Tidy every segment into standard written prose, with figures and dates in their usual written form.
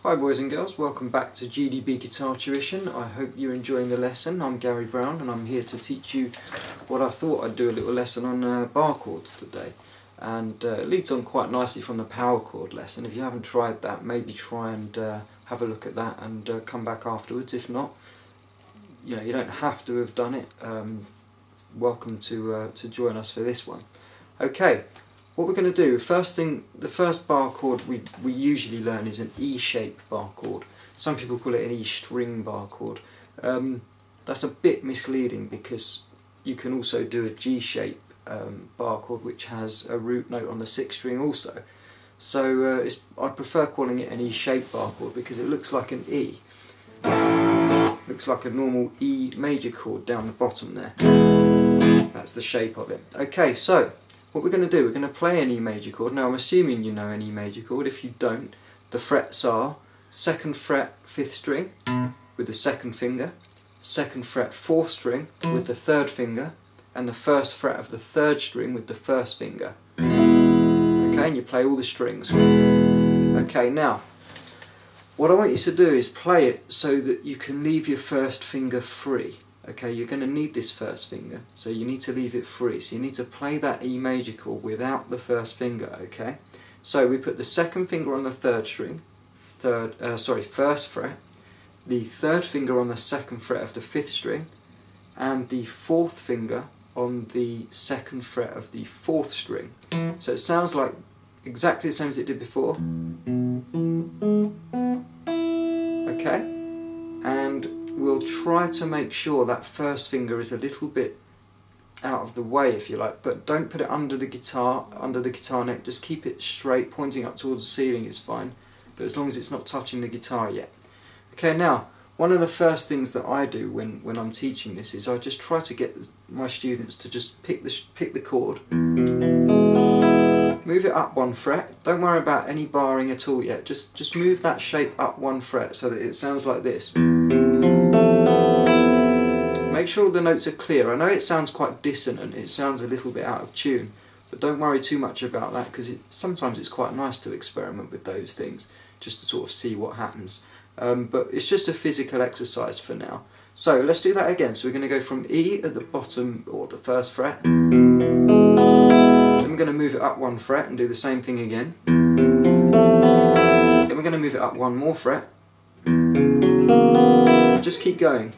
Hi boys and girls, welcome back to GDB Guitar Tuition. I hope you're enjoying the lesson. I'm Gary Brown and I'm here to teach you what I thought I'd do a little lesson on bar chords today. And it leads on quite nicely from the power chord lesson. If you haven't tried that, maybe try and have a look at that and come back afterwards. If not, you don't have to have done it. Welcome to join us for this one. Okay. What we're going to do, the first bar chord we usually learn is an E-shape bar chord. Some people call it an E-string bar chord. That's a bit misleading because you can also do a G-shape bar chord which has a root note on the 6th string also. So I prefer calling it an E-shape bar chord because it looks like an E. Looks like a normal E major chord down the bottom there. That's the shape of it. Okay, so what we're going to do, we're going to play an E major chord. Now I'm assuming you know an E major chord. If you don't, the frets are 2nd fret 5th string with the 2nd finger, 2nd fret 4th string with the 3rd finger, and the 1st fret of the 3rd string with the 1st finger. Okay, and you play all the strings. Okay, now what I want you to do is play it so that you can leave your 1st finger free. Okay, you're going to need this 1st finger, so you need to leave it free. So you need to play that E major chord without the 1st finger, okay? So we put the 2nd finger on the 3rd string, 1st fret, the 3rd finger on the 2nd fret of the 5th string, and the 4th finger on the 2nd fret of the 4th string. So it sounds like exactly the same as it did before. Okay, and we'll try to make sure that 1st finger is a little bit out of the way, if you like, but don't put it under the guitar neck. Just keep it straight, pointing up towards the ceiling is fine, but as long as it's not touching the guitar yet. Okay, now one of the first things that I do when I'm teaching this is I just try to get my students to just pick the chord, move it up 1 fret. Don't worry about any barring at all yet. Just move that shape up 1 fret so that it sounds like this. Make sure all the notes are clear. I know it sounds quite dissonant, it sounds a little bit out of tune, but don't worry too much about that because sometimes it's quite nice to experiment with those things just to sort of see what happens. But it's just a physical exercise for now. So let's do that again. So we're going to go from E at the bottom or the 1st fret. Then we're going to move it up 1 fret and do the same thing again. Then we're going to move it up 1 more fret. Just keep going.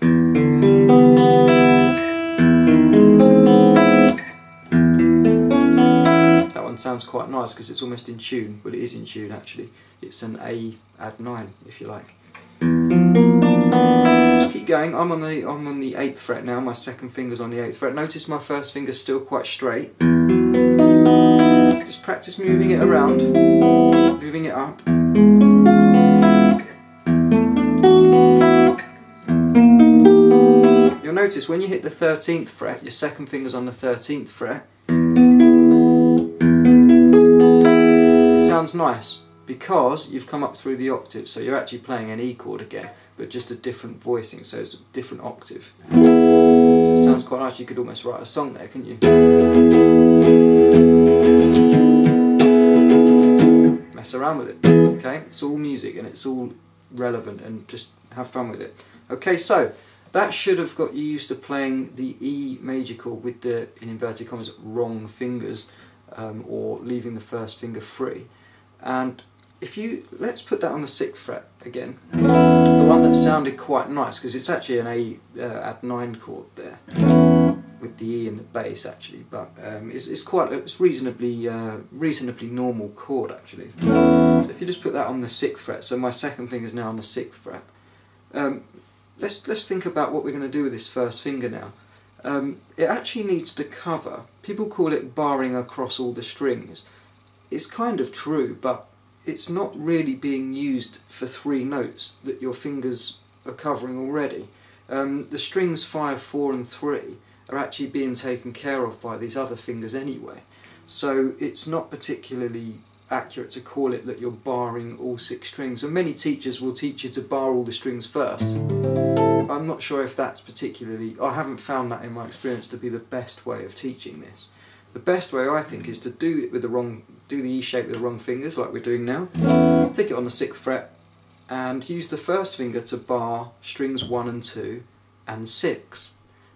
That one sounds quite nice because it's almost in tune. Well, it is in tune actually. It's an A add 9 if you like. Just keep going. I'm on the 8th fret now. My 2nd finger's on the 8th fret. Notice my 1st finger's still quite straight. Just practice moving it around, moving it up. You'll notice when you hit the 13th fret, your 2nd finger's on the 13th fret. It sounds nice because you've come up through the octave, so you're actually playing an E chord again, but just a different voicing, so it's a different octave. So it sounds quite nice. You could almost write a song there, couldn't you? Mess around with it, okay? It's all music and it's all relevant, and just have fun with it. Okay, so that should have got you used to playing the E major chord with the, in inverted commas, wrong fingers, or leaving the 1st finger free. And let's put that on the 6th fret again, the one that sounded quite nice because it's actually an A add 9 chord there with the E in the bass actually, but it's reasonably normal chord actually. So if you just put that on the 6th fret, so my 2nd finger is now on the 6th fret. Let's think about what we're going to do with this 1st finger now. It actually needs to cover. People call it barring across all the strings. It's kind of true, but it's not really being used for 3 notes that your fingers are covering already. The strings 5, 4 and 3 are actually being taken care of by these other fingers anyway. So it's not particularly accurate to call it that you're barring all 6 strings, and many teachers will teach you to bar all the strings first. I'm not sure if that's particularly, I haven't found that in my experience to be the best way of teaching this. The best way I think is to do it with the E shape with the wrong fingers like we're doing now. Stick it on the 6th fret, and use the first finger to bar strings 1 and 2 and 6.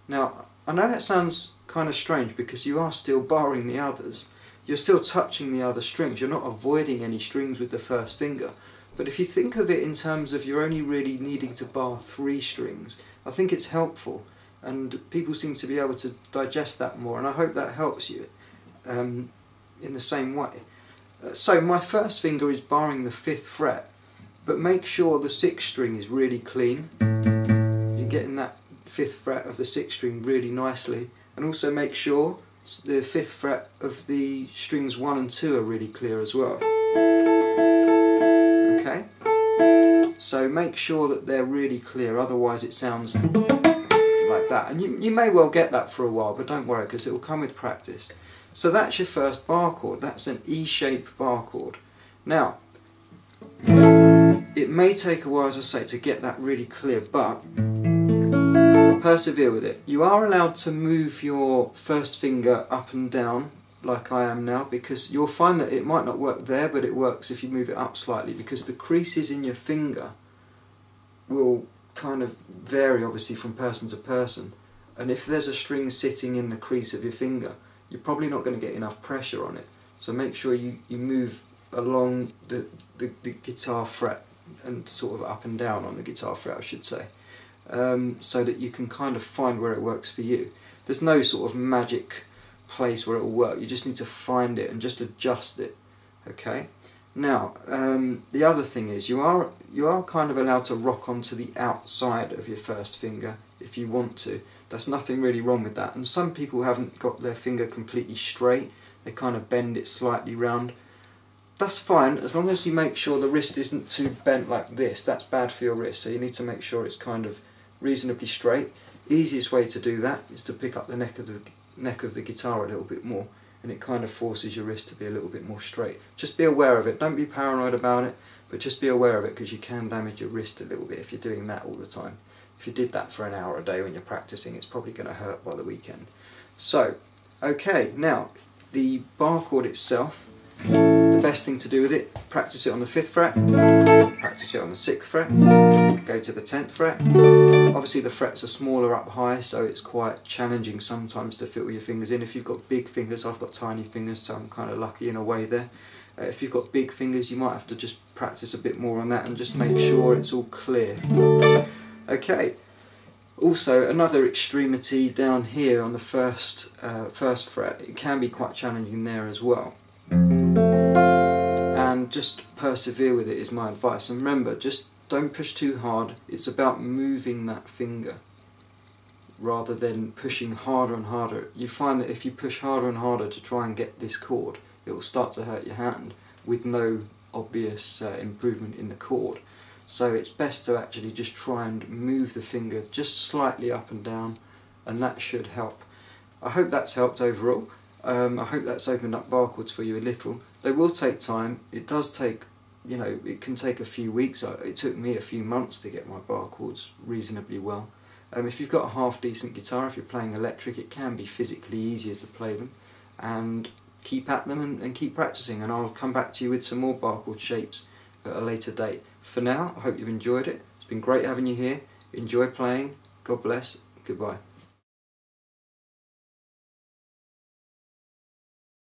Now I know that sounds kind of strange because you are still barring the others, you're still touching the other strings, you're not avoiding any strings with the first finger. But if you think of it in terms of you're only really needing to bar 3 strings, I think it's helpful, and people seem to be able to digest that more, and I hope that helps you in the same way. So my first finger is barring the 5th fret, but make sure the 6th string is really clean. You're getting that 5th fret of the 6th string really nicely, and also make sure the 5th fret of the strings 1 and 2 are really clear as well. Okay? So make sure that they're really clear, otherwise it sounds like that. And you may well get that for a while, but don't worry because it will come with practice. So that's your first bar chord. That's an E-shaped bar chord. Now, it may take a while, as I say, to get that really clear, but persevere with it. You are allowed to move your first finger up and down like I am now, because you'll find that it might not work there, but it works if you move it up slightly, because the creases in your finger will kind of vary obviously from person to person, and if there's a string sitting in the crease of your finger, you're probably not going to get enough pressure on it. So make sure you move along the guitar fret and sort of up and down on the guitar fret, I should say, so that you can kind of find where it works for you. There's no sort of magic place where it will work, you just need to find it and just adjust it. Okay? Now, the other thing is you are kind of allowed to rock onto the outside of your first finger if you want to. There's nothing really wrong with that, and some people haven't got their finger completely straight, they kind of bend it slightly round. That's fine, as long as you make sure the wrist isn't too bent like this. That's bad for your wrist, so you need to make sure it's kind of reasonably straight. Easiest way to do that is to pick up the neck of the guitar a little bit more, and it kind of forces your wrist to be a little bit more straight. Just be aware of it, don't be paranoid about it, but just be aware of it, because you can damage your wrist a little bit if you're doing that all the time. If you did that for an hour a day when you're practicing, it's probably going to hurt by the weekend. So, okay, now the bar chord itself, the best thing to do with it, practice it on the 5th fret, practice it on the 6th fret, go to the 10th fret. Obviously the frets are smaller up high, so it's quite challenging sometimes to fit all your fingers in. If you've got big fingers, I've got tiny fingers, so I'm kind of lucky in a way there. If you've got big fingers, you might have to just practice a bit more on that and just make sure it's all clear. Okay, also another extremity down here on the first fret, it can be quite challenging there as well. And just persevere with it is my advice, and remember, just don't push too hard. It's about moving that finger rather than pushing harder and harder. You find that if you push harder and harder to try and get this chord, it will start to hurt your hand with no obvious improvement in the chord. So it's best to actually just try and move the finger just slightly up and down, and that should help. I hope that's helped overall. I hope that's opened up bar chords for you a little. They will take time. It does take, you know, it can take a few weeks. It took me a few months to get my bar chords reasonably well. If you've got a half decent guitar, if you're playing electric, it can be physically easier to play them. And keep at them and keep practicing, and I'll come back to you with some more bar chord shapes at a later date. For now, I hope you've enjoyed it. It's been great having you here. Enjoy playing. God bless. Goodbye.